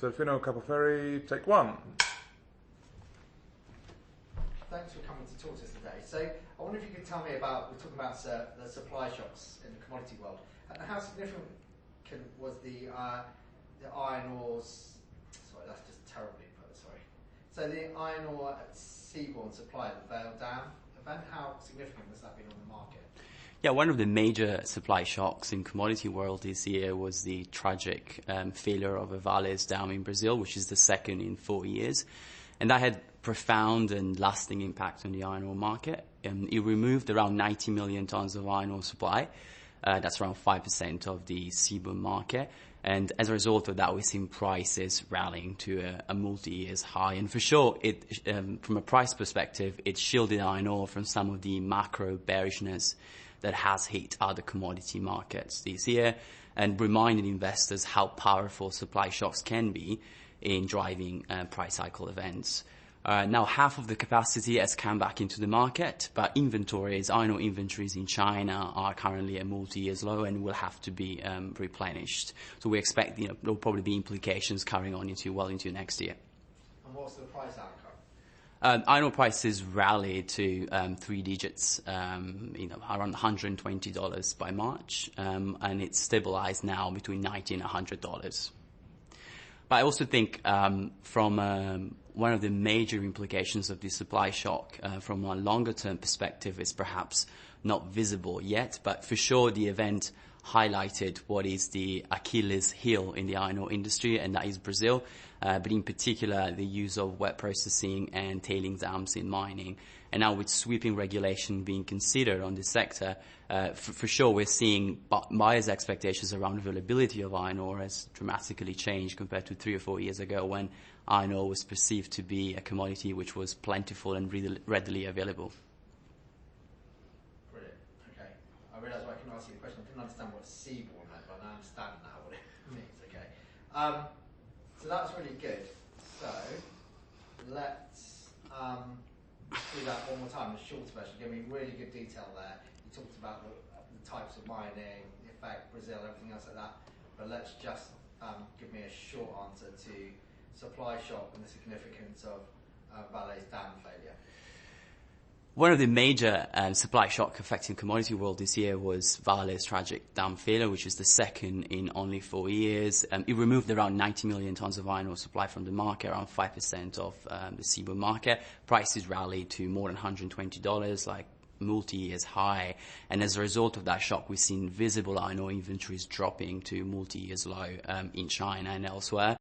Delfino Capoferri, take one. Thanks for coming to talk to us today. So I wonder if you could tell me about, we're talking about the supply shocks in the commodity world. How significant was the iron ores, sorry, that's just terribly put, sorry. So the iron ore seaborne supply, the Vale Dam event, how significant has that been on the market? Yeah, one of the major supply shocks in commodity world this year was the tragic failure of a Vale's dam in Brazil, which is the second in 4 years. And that had profound and lasting impact on the iron ore market. It removed around 90 million tons of iron ore supply. That's around 5% of the seaborne market. And as a result of that, we've seen prices rallying to a multi-years high. And for sure, from a price perspective, it shielded iron ore from some of the macro bearishness that has hit other commodity markets this year, and reminded investors how powerful supply shocks can be in driving price cycle events. Now, half of the capacity has come back into the market, but iron ore inventories in China are currently at multi-years low and will have to be replenished. So we expect there'll probably be implications carrying on into next year. And what's the price outcome? Iron ore prices rallied to 3 digits, around $120 by March, and it's stabilized now between $90 and $100. But I also think from one of the major implications of the supply shock from a longer-term perspective is perhaps not visible yet, but for sure the event highlighted what is the Achilles heel in the iron ore industry, and that is Brazil, but in particular the use of wet processing and tailings dams in mining. And now with sweeping regulation being considered on this sector, for sure we're seeing buyers' expectations around availability of iron ore has dramatically changed compared to 3 or 4 years ago when iron ore was perceived to be a commodity which was plentiful and readily available. Brilliant. Okay. I realise I can ask you a question. I didn't understand what seaborne meant, but I understand now what it means. Okay. So that's really good. So let's do that one more time, the short version. Give me really good detail there. You talked about the types of mining, the effect, Brazil, everything else like that. But let's just give me a short answer to supply shock and the significance of Vale's dam failure. One of the major supply shock affecting commodity world this year was Vale's tragic dam failure, which is the second in only 4 years. It removed around 90 million tons of iron ore supply from the market, around 5% of the seaborne market. Prices rallied to more than $120, like multi-years high. And as a result of that shock, we've seen visible iron ore inventories dropping to multi-years low in China and elsewhere.